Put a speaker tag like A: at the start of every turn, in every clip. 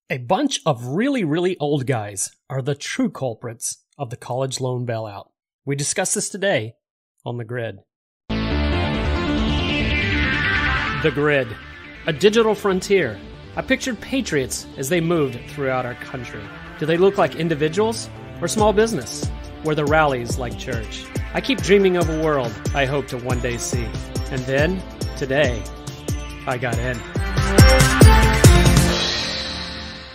A: A bunch of really old guys are the true culprits of the college loan bailout. We discuss this today on The Grid. The Grid, a digital frontier. I pictured patriots as they moved throughout our country. Do they look like individuals or small business? Were the rallies like church? I keep dreaming of a world I hope to one day see. And then, today, I got in.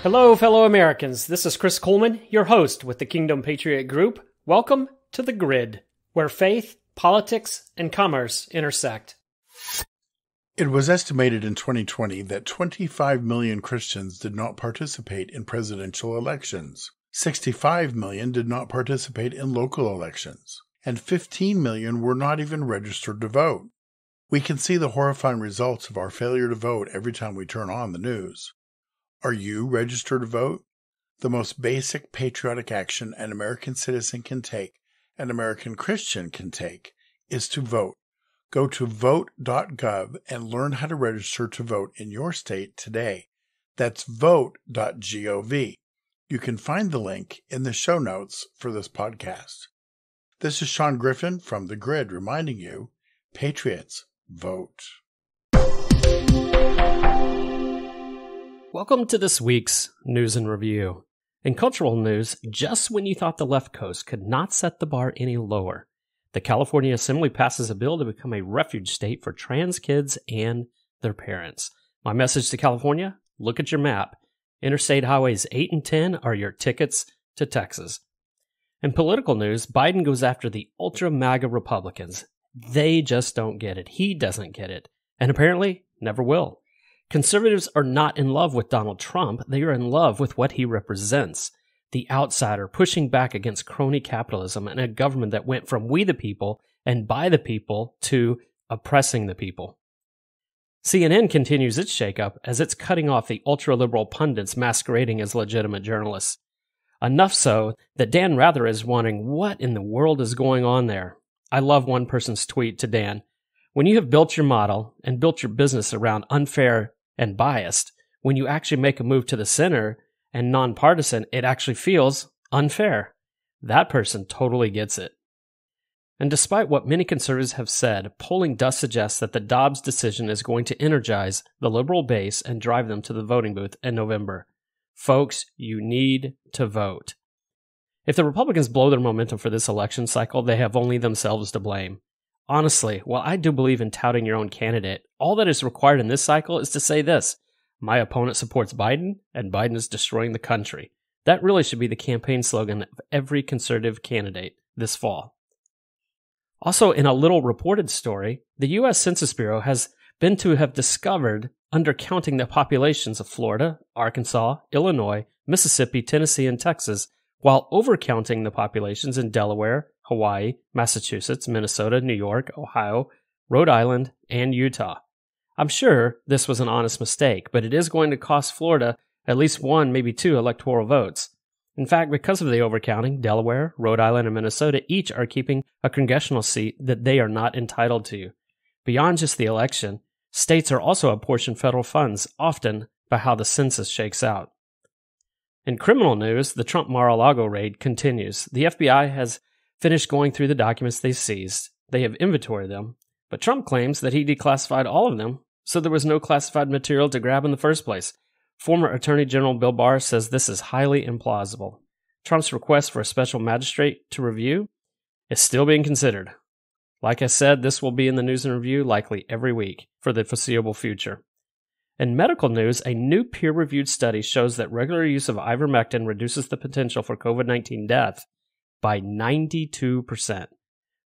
A: Hello, fellow Americans. This is Chris Coleman, your host with the Kingdom Patriot Group. Welcome to The Grid, where faith, politics, and commerce intersect.
B: It was estimated in 2020 that 25 million Christians did not participate in presidential elections. 65 million did not participate in local elections, and 15 million were not even registered to vote. We can see the horrifying results of our failure to vote every time we turn on the news. Are you registered to vote? The most basic patriotic action an American citizen can take, an American Christian can take, is to vote. Go to vote.gov and learn how to register to vote in your state today. That's vote.gov. You can find the link in the show notes for this podcast. This is Sean Griffin from The Grid reminding you, Patriots, vote.
A: Welcome to this week's News and Review. In cultural news, just when you thought the left coast could not set the bar any lower, the California Assembly passes a bill to become a refuge state for trans kids and their parents. My message to California, look at your map. Interstate Highways 8 and 10 are your tickets to Texas. In political news, Biden goes after the ultra-MAGA Republicans. They just don't get it. He doesn't get it. And apparently, never will. Conservatives are not in love with Donald Trump. They are in love with what he represents. The outsider pushing back against crony capitalism and a government that went from we the people and by the people to oppressing the people. CNN continues its shakeup as it's cutting off the ultra-liberal pundits masquerading as legitimate journalists. Enough so that Dan Rather is wondering what in the world is going on there. I love one person's tweet to Dan. When you have built your model and built your business around unfair and biased, when you actually make a move to the center and nonpartisan, it actually feels unfair. That person totally gets it. And despite what many conservatives have said, polling does suggest that the Dobbs decision is going to energize the liberal base and drive them to the voting booth in November. Folks, you need to vote. If the Republicans blow their momentum for this election cycle, they have only themselves to blame. Honestly, while I do believe in touting your own candidate, all that is required in this cycle is to say this: my opponent supports Biden, and Biden is destroying the country. That really should be the campaign slogan of every conservative candidate this fall. Also, in a little reported story, the U.S. Census Bureau has been to have discovered undercounting the populations of Florida, Arkansas, Illinois, Mississippi, Tennessee, and Texas, while overcounting the populations in Delaware, Hawaii, Massachusetts, Minnesota, New York, Ohio, Rhode Island, and Utah. I'm sure this was an honest mistake, but it is going to cost Florida at least one, maybe two electoral votes. In fact, because of the overcounting, Delaware, Rhode Island, and Minnesota each are keeping a congressional seat that they are not entitled to. Beyond just the election, states are also apportioned federal funds, often by how the census shakes out. In criminal news, the Trump Mar-a-Lago raid continues. The FBI has finished going through the documents they seized. They have inventoried them, but Trump claims that he declassified all of them, so there was no classified material to grab in the first place. Former Attorney General Bill Barr says this is highly implausible. Trump's request for a special magistrate to review is still being considered. Like I said, this will be in the News and Review likely every week for the foreseeable future. In medical news, a new peer-reviewed study shows that regular use of ivermectin reduces the potential for COVID-19 death by 92%.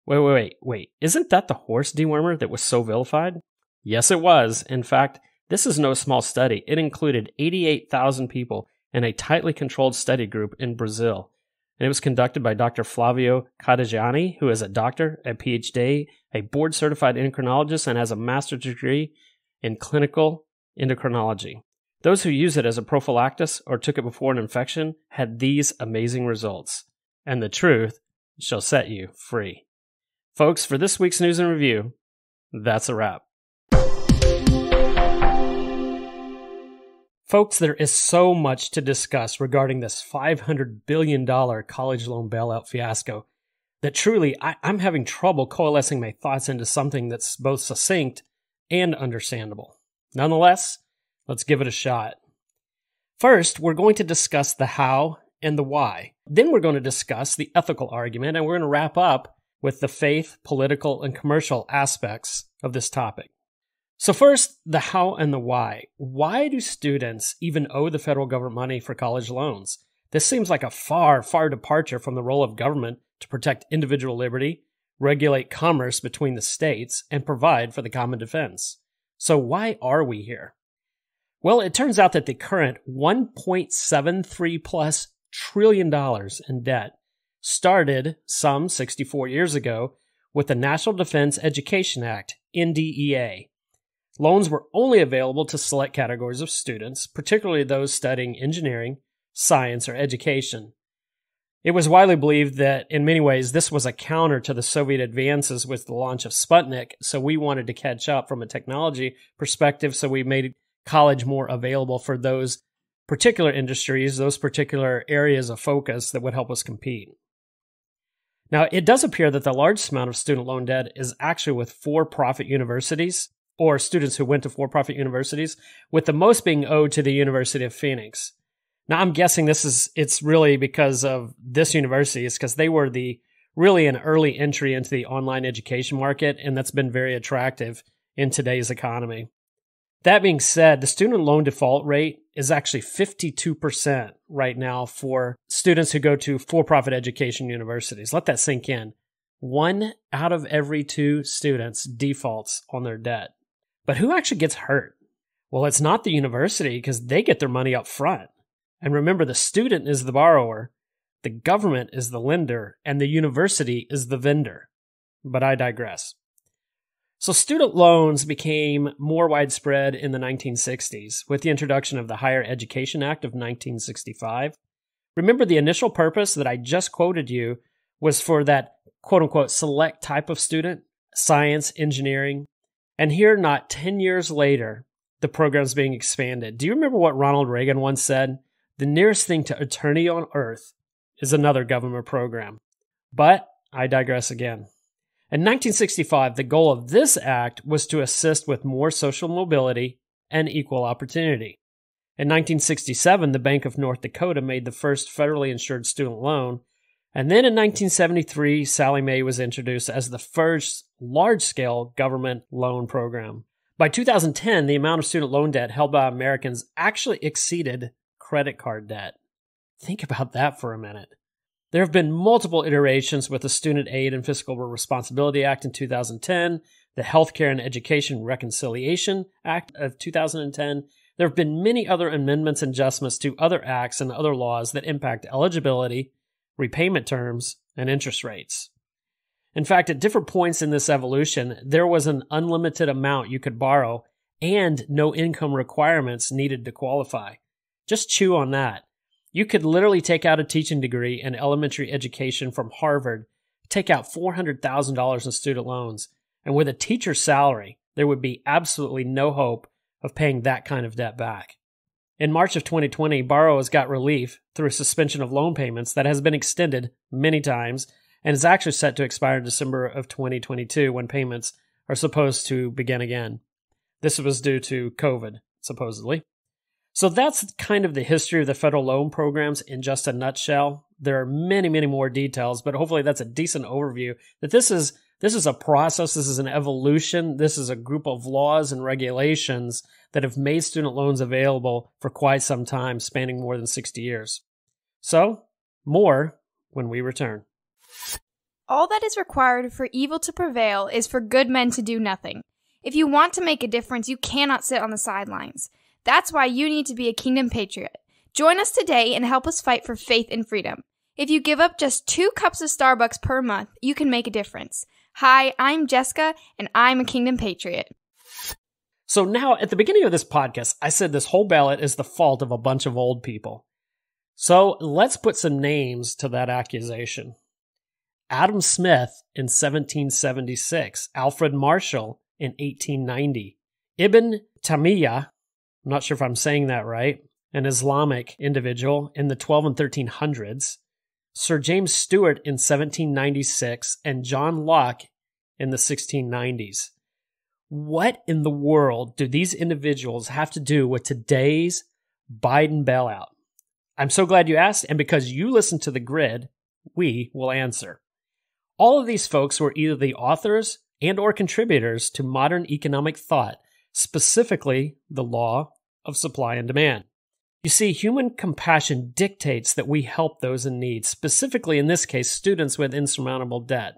A: Wait. Isn't that the horse dewormer that was so vilified? Yes, it was. In fact, this is no small study. It included 88,000 people in a tightly controlled study group in Brazil. And it was conducted by Dr. Flavio Cadagiani, who is a doctor, a PhD, a board-certified endocrinologist, and has a master's degree in clinical endocrinology. Those who use it as a prophylactis or took it before an infection had these amazing results. And the truth shall set you free. Folks, for this week's News and Review, that's a wrap. Folks, there is so much to discuss regarding this $500 billion college loan bailout fiasco that truly I'm having trouble coalescing my thoughts into something that's both succinct and understandable. Nonetheless, let's give it a shot. First, we're going to discuss the how and the why. Then we're going to discuss the ethical argument, and we're going to wrap up with the faith, political, and commercial aspects of this topic. So first, the how and the why. Why do students even owe the federal government money for college loans? This seems like a far, far departure from the role of government to protect individual liberty, regulate commerce between the states, and provide for the common defense. So why are we here? Well, it turns out that the current $1.73+ trillion in debt started some 64 years ago with the National Defense Education Act, NDEA. Loans were only available to select categories of students, particularly those studying engineering, science, or education. It was widely believed that, in many ways, this was a counter to the Soviet advances with the launch of Sputnik, so we wanted to catch up from a technology perspective, so we made college more available for those particular industries, those particular areas of focus that would help us compete. Now, it does appear that the largest amount of student loan debt is actually with for-profit universities, or students who went to for-profit universities, with the most being owed to the University of Phoenix. Now, I'm guessing it's really because of this university. It's because they were really an early entry into the online education market, and that's been very attractive in today's economy. That being said, the student loan default rate is actually 52% right now for students who go to for-profit education universities. Let that sink in. 1 out of every 2 students defaults on their debt. But who actually gets hurt? Well, it's not the university because they get their money up front. And remember, the student is the borrower, the government is the lender, and the university is the vendor. But I digress. So student loans became more widespread in the 1960s with the introduction of the Higher Education Act of 1965. Remember, the initial purpose that I just quoted you was for that quote-unquote select type of student, science, engineering. And here, not 10 years later, the program's being expanded. Do you remember what Ronald Reagan once said? The nearest thing to eternity on Earth is another government program. But I digress again. In 1965, the goal of this act was to assist with more social mobility and equal opportunity. In 1967, the Bank of North Dakota made the first federally insured student loan. And then in 1973, Sallie Mae was introduced as the first large-scale government loan program. By 2010, the amount of student loan debt held by Americans actually exceeded credit card debt. Think about that for a minute. There have been multiple iterations with the Student Aid and Fiscal Responsibility Act in 2010, the Healthcare and Education Reconciliation Act of 2010. There have been many other amendments and adjustments to other acts and other laws that impact eligibility, repayment terms, and interest rates. In fact, at different points in this evolution, there was an unlimited amount you could borrow and no income requirements needed to qualify. Just chew on that. You could literally take out a teaching degree in elementary education from Harvard, take out $400,000 in student loans, and with a teacher's salary, there would be absolutely no hope of paying that kind of debt back. In March of 2020, borrowers got relief through a suspension of loan payments that has been extended many times and is actually set to expire in December of 2022 when payments are supposed to begin again. This was due to COVID, supposedly. So that's kind of the history of the federal loan programs in just a nutshell. There are many, many more details, but hopefully that's a decent overview that this is a process, this is an evolution, this is a group of laws and regulations that have made student loans available for quite some time, spanning more than 60 years. So, more when we return.
C: All that is required for evil to prevail is for good men to do nothing. If you want to make a difference, you cannot sit on the sidelines. That's why you need to be a Kingdom Patriot. Join us today and help us fight for faith and freedom. If you give up just 2 cups of Starbucks per month, you can make a difference. Hi, I'm Jessica, and I'm a Kingdom Patriot.
A: So now, at the beginning of this podcast, I said this whole ballot is the fault of a bunch of old people. So let's put some names to that accusation. Adam Smith in 1776, Alfred Marshall in 1890, Ibn Taymiyyah I'm not sure if I'm saying that right, an Islamic individual in the 12 and 1300s, Sir James Stewart in 1796, and John Locke in the 1690s. What in the world do these individuals have to do with today's Biden bailout? I'm so glad you asked, and because you listened to The Grid, we will answer. All of these folks were either the authors and or contributors to modern economic thought, specifically the law of supply and demand. You see, human compassion dictates that we help those in need, specifically in this case, students with insurmountable debt.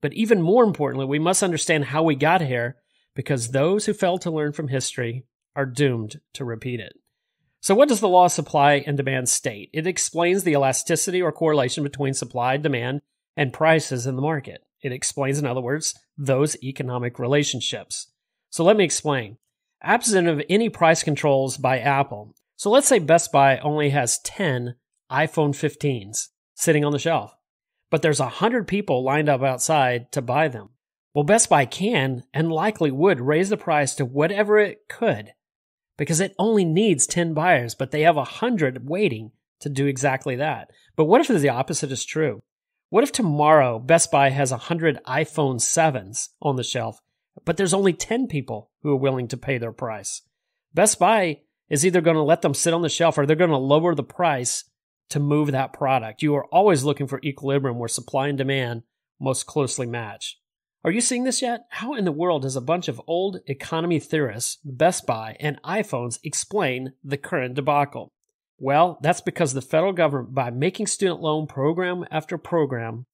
A: But even more importantly, we must understand how we got here, because those who fail to learn from history are doomed to repeat it. So what does the law of supply and demand state? It explains the elasticity or correlation between supply, demand, and prices in the market. It explains, in other words, those economic relationships. So let me explain. Absent of any price controls by Apple, so let's say Best Buy only has 10 iPhone 15s sitting on the shelf, but there's 100 people lined up outside to buy them. Well, Best Buy can and likely would raise the price to whatever it could because it only needs 10 buyers, but they have 100 waiting to do exactly that. But what if the opposite is true? What if tomorrow Best Buy has 100 iPhone 7s on the shelf, but there's only 10 people who are willing to pay their price? Best Buy is either going to let them sit on the shelf or they're going to lower the price to move that product. You are always looking for equilibrium where supply and demand most closely match. Are you seeing this yet? How in the world does a bunch of old economy theorists, Best Buy, and iPhones explain the current debacle? Well, that's because the federal government, by making student loan program after program,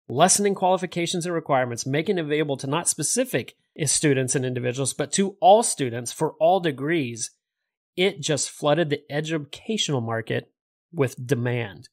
A: lessening qualifications and requirements, making it available to not specific students and individuals, but to all students for all degrees, it just flooded the educational market with demand.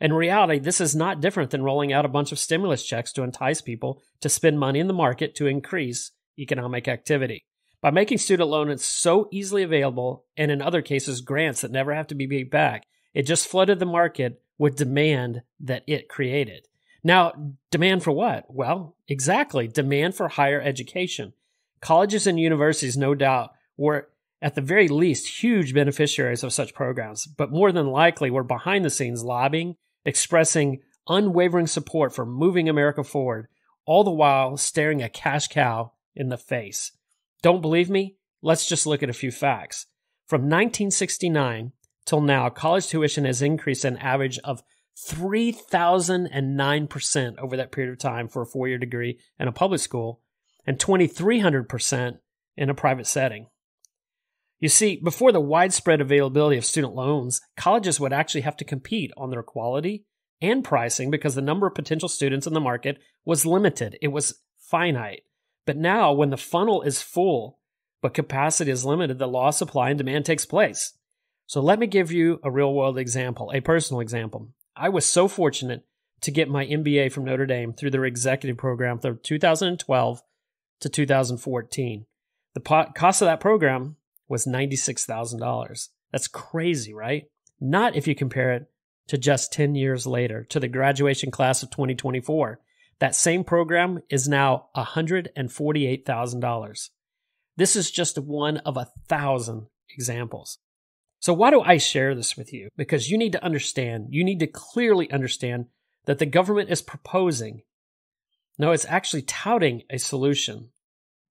A: In reality, this is not different than rolling out a bunch of stimulus checks to entice people to spend money in the market to increase economic activity. By making student loans so easily available, and in other cases, grants that never have to be paid back, it just flooded the market with demand that it created. Now, demand for what? Well, exactly, demand for higher education. Colleges and universities, no doubt, were at the very least huge beneficiaries of such programs, but more than likely were behind the scenes lobbying, expressing unwavering support for moving America forward, all the while staring a cash cow in the face. Don't believe me? Let's just look at a few facts. From 1969 till now, college tuition has increased an average of 3,009% over that period of time for a four-year degree in a public school, and 2,300% in a private setting. You see, before the widespread availability of student loans, colleges would actually have to compete on their quality and pricing because the number of potential students in the market was limited. It was finite. But now, when the funnel is full, but capacity is limited, the law of supply and demand takes place. So let me give you a real-world example, a personal example. I was so fortunate to get my MBA from Notre Dame through their executive program from 2012 to 2014. The cost of that program was $96,000. That's crazy, right? Not if you compare it to just 10 years later, to the graduation class of 2024. That same program is now $148,000. This is just one of 1,000 examples. So why do I share this with you? Because you need to understand, you need to clearly understand that the government is proposing, no, it's actually touting a solution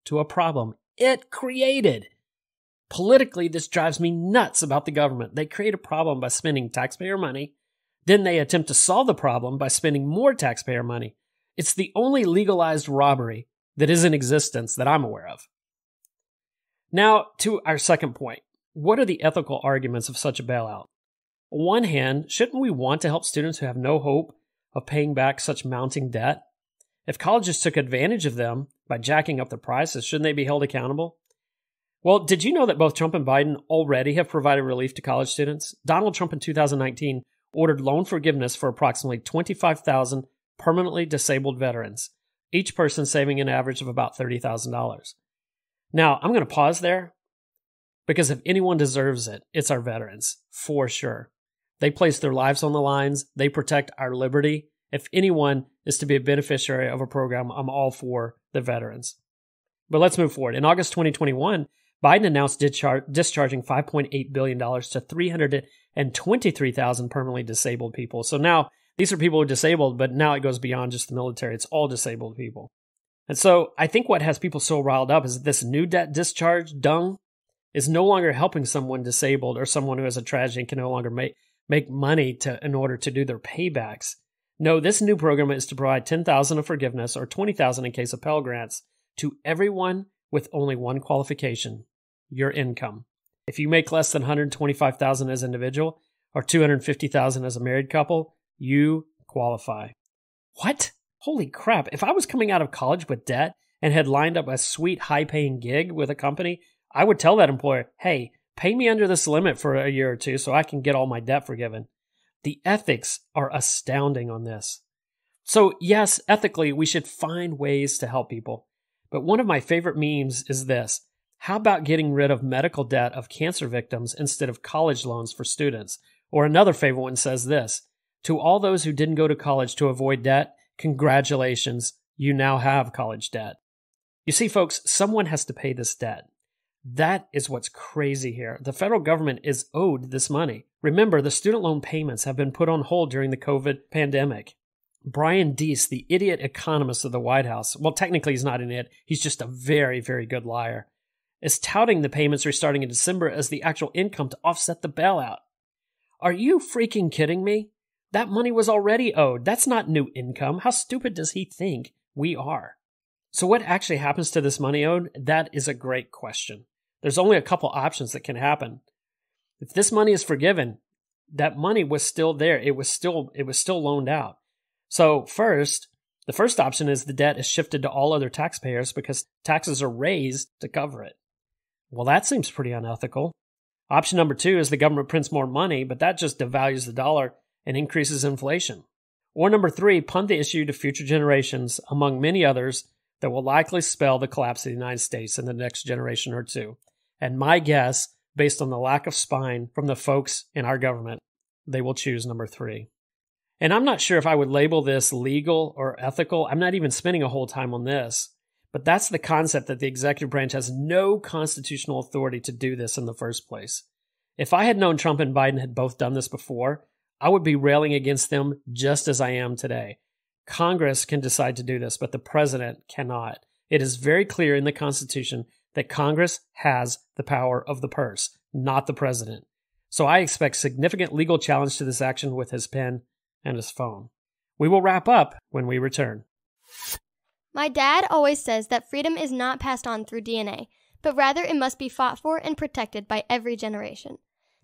A: to a problem it created. Politically, this drives me nuts about the government. They create a problem by spending taxpayer money. Then they attempt to solve the problem by spending more taxpayer money. It's the only legalized robbery that is in existence that I'm aware of. Now, to our second point. What are the ethical arguments of such a bailout? On one hand, shouldn't we want to help students who have no hope of paying back such mounting debt? If colleges took advantage of them by jacking up the prices, shouldn't they be held accountable? Well, did you know that both Trump and Biden already have provided relief to college students? Donald Trump in 2019 ordered loan forgiveness for approximately 25,000 permanently disabled veterans, each person saving an average of about $30,000. Now, I'm going to pause there because if anyone deserves it, it's our veterans, for sure. They place their lives on the lines. They protect our liberty. If anyone is to be a beneficiary of a program, I'm all for the veterans. But let's move forward. In August 2021, Biden announced discharging $5.8 billion to 323,000 permanently disabled people. So now these are people who are disabled, but now it goes beyond just the military. It's all disabled people. And so I think what has people so riled up is this new debt discharge dung is no longer helping someone disabled or someone who has a tragedy and can no longer make money in order to do their paybacks. No, this new program is to provide $10,000 of forgiveness or $20,000 in case of Pell Grants to everyone with only one qualification: your income. If you make less than $125,000 as an individual or $250,000 as a married couple, you qualify. What? Holy crap. If I was coming out of college with debt and had lined up a sweet high-paying gig with a company, I would tell that employer, hey, pay me under this limit for a year or two so I can get all my debt forgiven. The ethics are astounding on this. So yes, ethically, we should find ways to help people. But one of my favorite memes is this: how about getting rid of medical debt of cancer victims instead of college loans for students? Or another favorite one says this: to all those who didn't go to college to avoid debt, congratulations, you now have college debt. You see, folks, someone has to pay this debt. That is what's crazy here. The federal government is owed this money. Remember, the student loan payments have been put on hold during the COVID pandemic. Brian Deese, the idiot economist of the White House, well, technically he's not an idiot, he's just a very, very good liar, is touting the payments restarting in December as the actual income to offset the bailout. Are you freaking kidding me? That money was already owed. That's not new income. How stupid does he think we are? So what actually happens to this money owed? That is a great question. There's only a couple options that can happen. If this money is forgiven, that money was still there. It was still loaned out. So the first option is the debt is shifted to all other taxpayers because taxes are raised to cover it. Well, that seems pretty unethical. Option number 2 is the government prints more money, but that just devalues the dollar and increases inflation. Or number 3, punt the issue to future generations, among many others, that will likely spell the collapse of the United States in the next generation or two. And my guess, based on the lack of spine from the folks in our government, they will choose number 3. And I'm not sure if I would label this legal or ethical. I'm not even spending a whole time on this. But that's the concept that the executive branch has no constitutional authority to do this in the first place. If I had known Trump and Biden had both done this before, I would be railing against them just as I am today. Congress can decide to do this, but the president cannot. It is very clear in the Constitution that Congress has the power of the purse, not the president. So I expect significant legal challenge to this action with his pen and his phone. We will wrap up when we return.
D: My dad always says that freedom is not passed on through DNA, but rather it must be fought for and protected by every generation.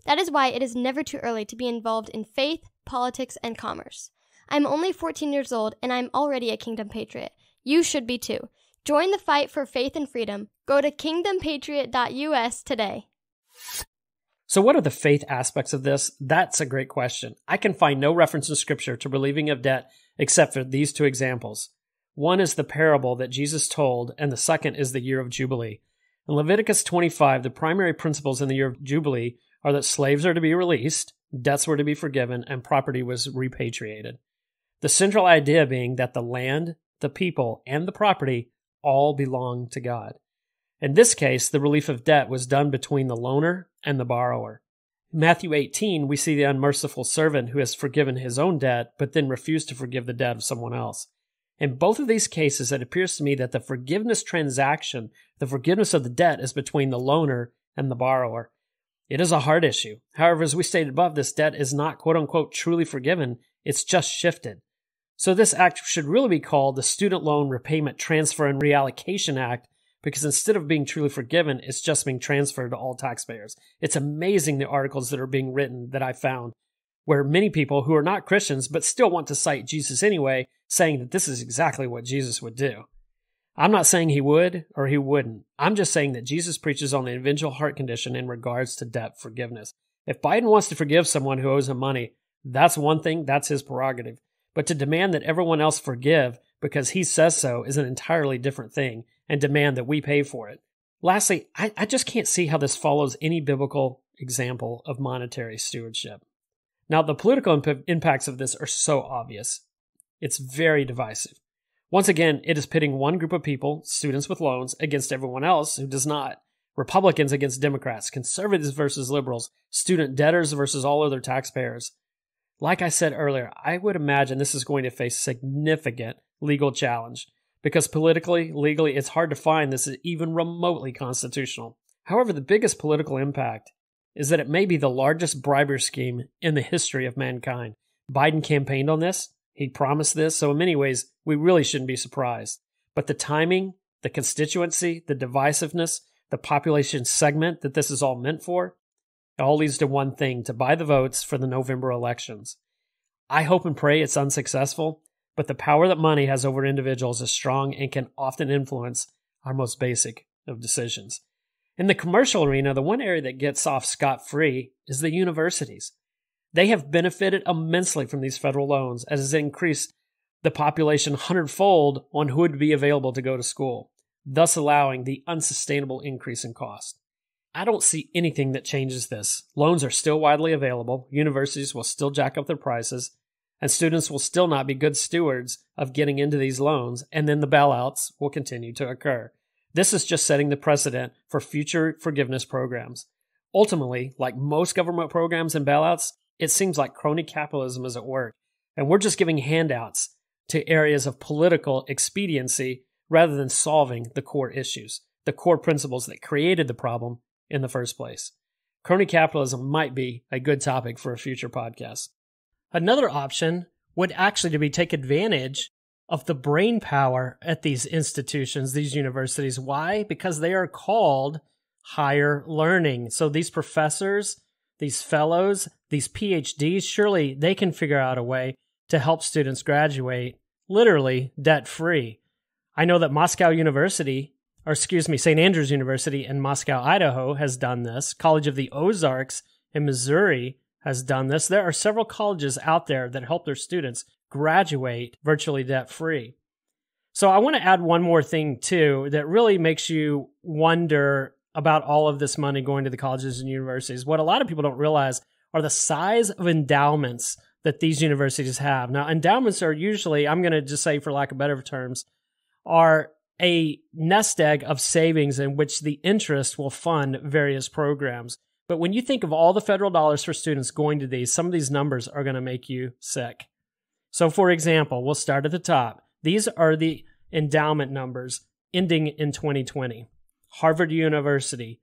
D: That is why it is never too early to be involved in faith, politics, and commerce. I'm only 14 years old and I'm already a Kingdom Patriot. You should be too. Join the fight for faith and freedom. Go to kingdompatriot.us today.
A: So what are the faith aspects of this? That's a great question. I can find no reference in Scripture to relieving of debt except for these 2 examples. One is the parable that Jesus told, and the second is the year of Jubilee. In Leviticus 25, the primary principles in the year of Jubilee are that slaves are to be released, debts were to be forgiven, and property was repatriated. The central idea being that the land, the people, and the property all belong to God. In this case, the relief of debt was done between the loaner and the borrower. In Matthew 18, we see the unmerciful servant who has forgiven his own debt, but then refused to forgive the debt of someone else. In both of these cases, it appears to me that the forgiveness transaction, the forgiveness of the debt, is between the loaner and the borrower. It is a hard issue. However, as we stated above, this debt is not quote-unquote truly forgiven. It's just shifted. So this act should really be called the Student Loan Repayment Transfer and Reallocation Act, because instead of being truly forgiven, it's just being transferred to all taxpayers. It's amazing the articles that are being written that I found, where many people who are not Christians but still want to cite Jesus anyway, saying that this is exactly what Jesus would do. I'm not saying he would or he wouldn't. I'm just saying that Jesus preaches on the individual heart condition in regards to debt forgiveness. If Biden wants to forgive someone who owes him money, that's one thing, that's his prerogative. But to demand that everyone else forgive because he says so is an entirely different thing, and demand that we pay for it. Lastly, I just can't see how this follows any biblical example of monetary stewardship. Now, the political impacts of this are so obvious. It's very divisive. Once again, it is pitting one group of people, students with loans, against everyone else who does not. Republicans against Democrats, conservatives versus liberals, student debtors versus all other taxpayers. Like I said earlier, I would imagine this is going to face significant legal challenge because politically, legally, it's hard to find this is even remotely constitutional. However, the biggest political impact is that it may be the largest bribery scheme in the history of mankind. Biden campaigned on this. He promised this. So in many ways, we really shouldn't be surprised. But the timing, the constituency, the divisiveness, the population segment that this is all meant for, it all leads to one thing, to buy the votes for the November elections. I hope and pray it's unsuccessful, but the power that money has over individuals is strong and can often influence our most basic of decisions. In the commercial arena, the one area that gets off scot-free is the universities. They have benefited immensely from these federal loans as it's increased the population 100-fold on who would be available to go to school, thus allowing the unsustainable increase in cost. I don't see anything that changes this. Loans are still widely available, universities will still jack up their prices, and students will still not be good stewards of getting into these loans, and then the bailouts will continue to occur. This is just setting the precedent for future forgiveness programs. Ultimately, like most government programs and bailouts, it seems like crony capitalism is at work, and we're just giving handouts to areas of political expediency rather than solving the core issues, the core principles that created the problem in the first place. Crony capitalism might be a good topic for a future podcast. Another option would actually to be take advantage of the brain power at these institutions, these universities. Why? Because they are called higher learning. So these professors, these fellows, these PhDs, surely they can figure out a way to help students graduate literally debt-free. I know that St. Andrews University in Moscow, Idaho has done this. College of the Ozarks in Missouri has done this. There are several colleges out there that help their students graduate virtually debt-free. So I want to add one more thing too that really makes you wonder about all of this money going to the colleges and universities. What a lot of people don't realize are the size of endowments that these universities have. Now, endowments are usually, I'm going to just say for lack of better terms, are a nest egg of savings in which the interest will fund various programs. But when you think of all the federal dollars for students going to these, some of these numbers are going to make you sick. So for example, we'll start at the top. These are the endowment numbers ending in 2020. Harvard University,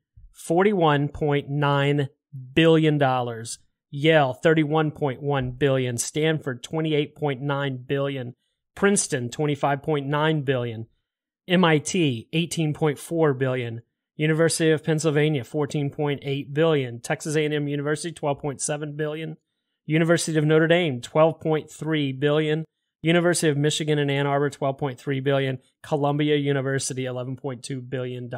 A: $41.9 billion. Yale, $31.1 billion. Stanford, $28.9 billion. Princeton, $25.9 billion. MIT, $18.4 billion. University of Pennsylvania, $14.8 billion. Texas A&M University, $12.7 billion. University of Notre Dame, $12.3 billion. University of Michigan in Ann Arbor, $12.3 billion. Columbia University, $11.2 billion.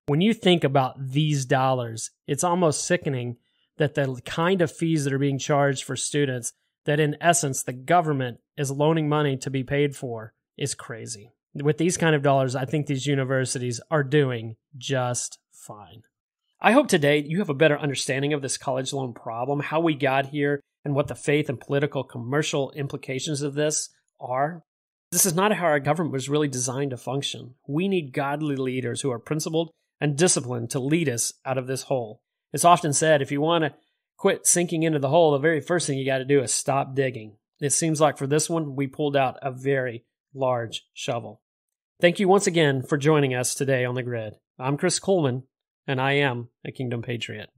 A: When you think about these dollars, it's almost sickening that the kind of fees that are being charged for students, that in essence the government is loaning money to be paid for, is crazy. With these kind of dollars, I think these universities are doing just fine. I hope today you have a better understanding of this college loan problem, how we got here, and what the faith and political commercial implications of this are. This is not how our government was really designed to function. We need godly leaders who are principled and disciplined to lead us out of this hole. It's often said, if you want to quit sinking into the hole, the very first thing you got to do is stop digging. It seems like for this one, we pulled out a very large shovel. Thank you once again for joining us today on The Grid. I'm Chris Coleman, and I am a Kingdom Patriot.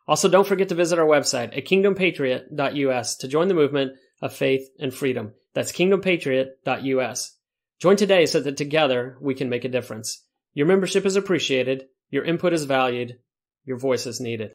A: Also, don't forget to visit our website at kingdompatriot.us to join the movement of faith and freedom. That's kingdompatriot.us. Join today so that together we can make a difference. Your membership is appreciated, your input is valued, your voice is needed.